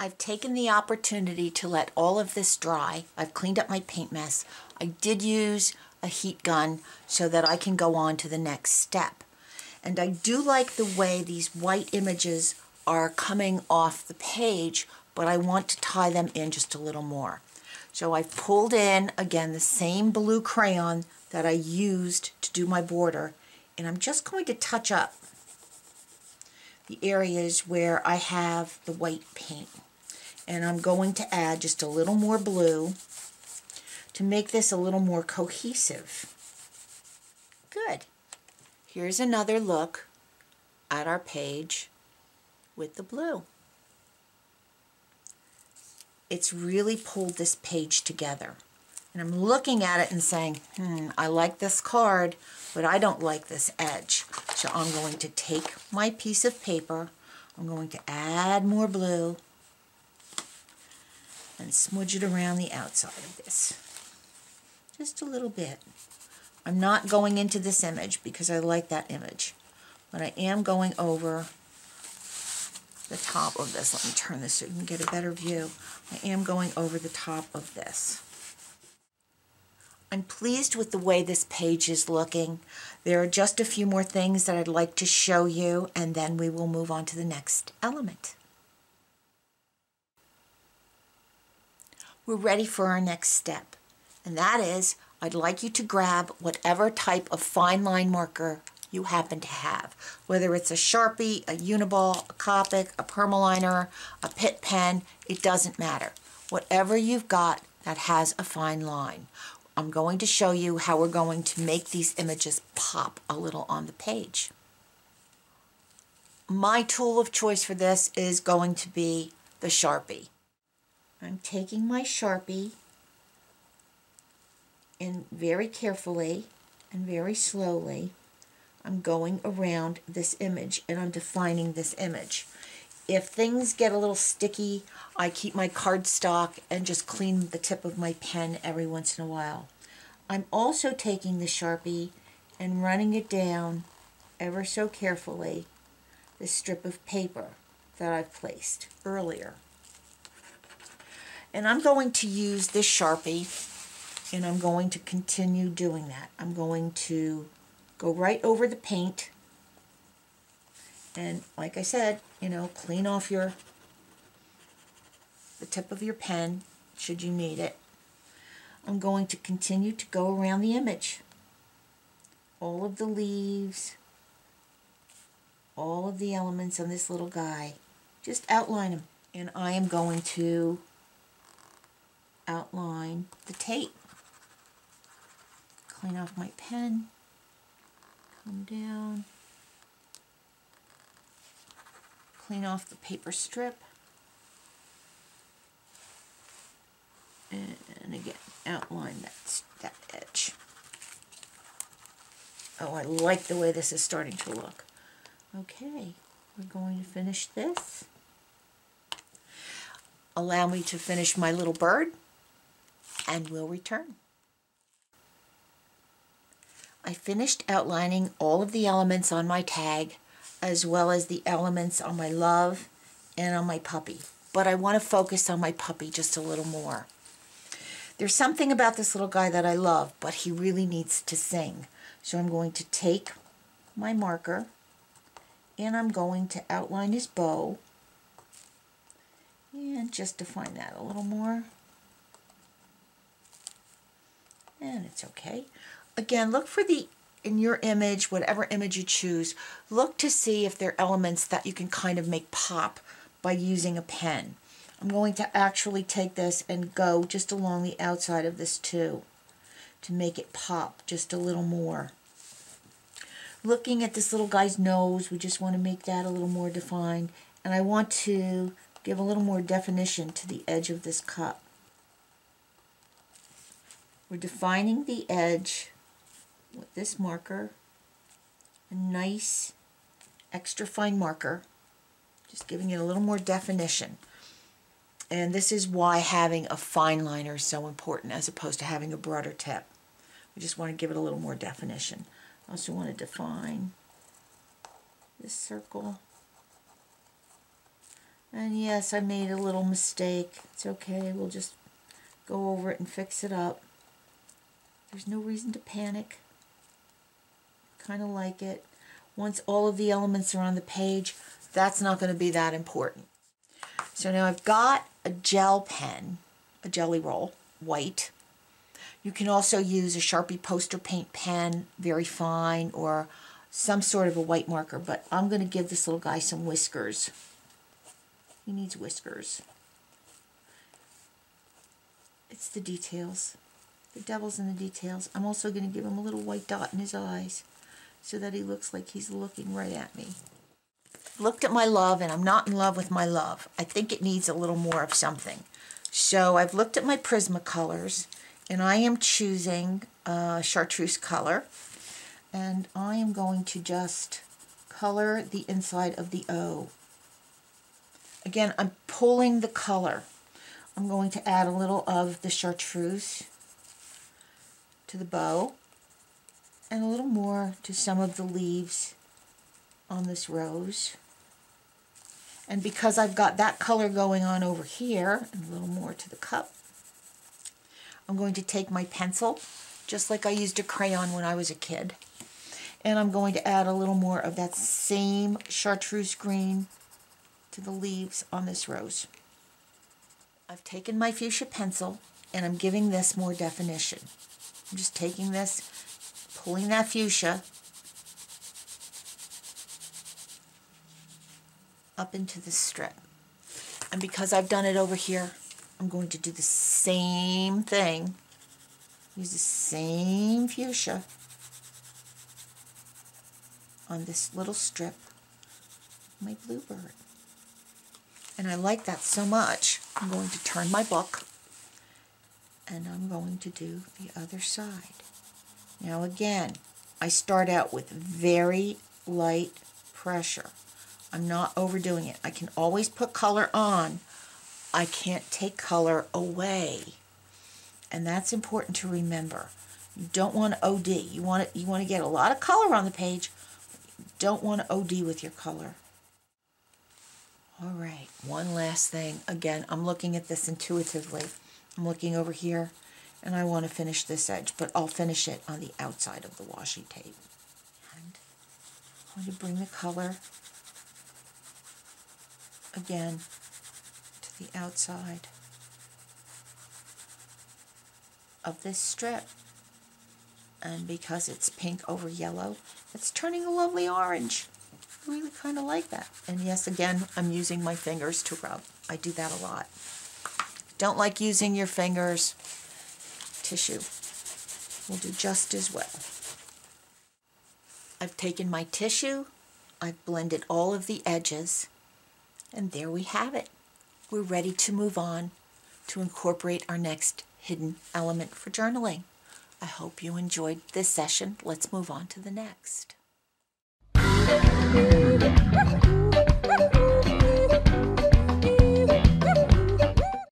I've taken the opportunity to let all of this dry. I've cleaned up my paint mess. I did use a heat gun so that I can go on to the next step. And I do like the way these white images are coming off the page, but I want to tie them in just a little more. So I've pulled in, again, the same blue crayon that I used to do my border, and I'm just going to touch up the areas where I have the white paint. And I'm going to add just a little more blue to make this a little more cohesive. Good. Here's another look at our page with the blue. It's really pulled this page together. And I'm looking at it and saying, I like this card, but I don't like this edge. So I'm going to take my piece of paper, I'm going to add more blue, and smudge it around the outside of this. Just a little bit. I'm not going into this image because I like that image, but I am going over the top of this. Let me turn this so you can get a better view. I am going over the top of this. I'm pleased with the way this page is looking. There are just a few more things that I'd like to show you, and then we will move on to the next element. We're ready for our next step, and that is I'd like you to grab whatever type of fine line marker you happen to have, whether it's a Sharpie, a Uniball, a Copic, a Permaliner, a Pitt pen, it doesn't matter. Whatever you've got that has a fine line. I'm going to show you how we're going to make these images pop a little on the page. My tool of choice for this is going to be the Sharpie. I'm taking my Sharpie and very carefully and very slowly I'm going around this image and I'm defining this image. If things get a little sticky, I keep my cardstock and just clean the tip of my pen every once in a while. I'm also taking the Sharpie and running it down ever so carefully the strip of paper that I've placed earlier. And I'm going to use this Sharpie, and I'm going to continue doing that. I'm going to go right over the paint, and like I said, clean off the tip of your pen, should you need it. I'm going to continue to go around the image. All of the leaves, all of the elements on this little guy, just outline them. And I am going to outline the tape. Clean off my pen, come down, clean off the paper strip, and again, outline that edge. Oh, I like the way this is starting to look. Okay, we're going to finish this. Allow me to finish my little bird, and we'll return. I finished outlining all of the elements on my tag, as well as the elements on my love and on my puppy. But I want to focus on my puppy just a little more. There's something about this little guy that I love, but he really needs to sing. So I'm going to take my marker, and I'm going to outline his bow, and just define that a little more. And it's okay. Again, look for in your image, whatever image you choose, look to see if there are elements that you can kind of make pop by using a pen. I'm going to actually take this and go just along the outside of this too, to make it pop just a little more. Looking at this little guy's nose, we just want to make that a little more defined, and I want to give a little more definition to the edge of this cup. We're defining the edge with this marker, a nice extra fine marker, just giving it a little more definition. And this is why having a fine liner is so important as opposed to having a broader tip. We just want to give it a little more definition. I also want to define this circle. And yes, I made a little mistake. It's okay, we'll just go over it and fix it up. There's no reason to panic. Kind of like it. Once all of the elements are on the page, that's not going to be that important. So now I've got a gel pen, a Jelly Roll, white. You can also use a Sharpie poster paint pen, very fine, or some sort of a white marker, but I'm going to give this little guy some whiskers. He needs whiskers. It's the details. The devil's in the details. I'm also going to give him a little white dot in his eyes so that he looks like he's looking right at me. Looked at my love, and I'm not in love with my love. I think it needs a little more of something. So I've looked at my Prismacolors, and I am choosing chartreuse color, and I am going to just color the inside of the O. Again, I'm pulling the color. I'm going to add a little of the chartreuse to the bow, and a little more to some of the leaves on this rose. And because I've got that color going on over here, and a little more to the cup, I'm going to take my pencil, just like I used a crayon when I was a kid, and I'm going to add a little more of that same chartreuse green to the leaves on this rose. I've taken my fuchsia pencil, and I'm giving this more definition. I'm just taking this, pulling that fuchsia up into the strip. And because I've done it over here, I'm going to do the same thing. Use the same fuchsia on this little strip of my bluebird. And I like that so much, I'm going to turn my book and I'm going to do the other side. Now again, I start out with very light pressure. I'm not overdoing it. I can always put color on. I can't take color away. And that's important to remember. You don't want to OD. You want to get a lot of color on the page. You don't want to OD with your color. All right, one last thing. Again, I'm looking at this intuitively. I'm looking over here, and I want to finish this edge, but I'll finish it on the outside of the washi tape. And I'm going to bring the color again to the outside of this strip. And because it's pink over yellow, it's turning a lovely orange. I really kind of like that. And yes, again, I'm using my fingers to rub. I do that a lot. Don't like using your fingers. Tissue will do just as well. I've taken my tissue, I've blended all of the edges, and there we have it. We're ready to move on to incorporate our next hidden element for journaling. I hope you enjoyed this session. Let's move on to the next.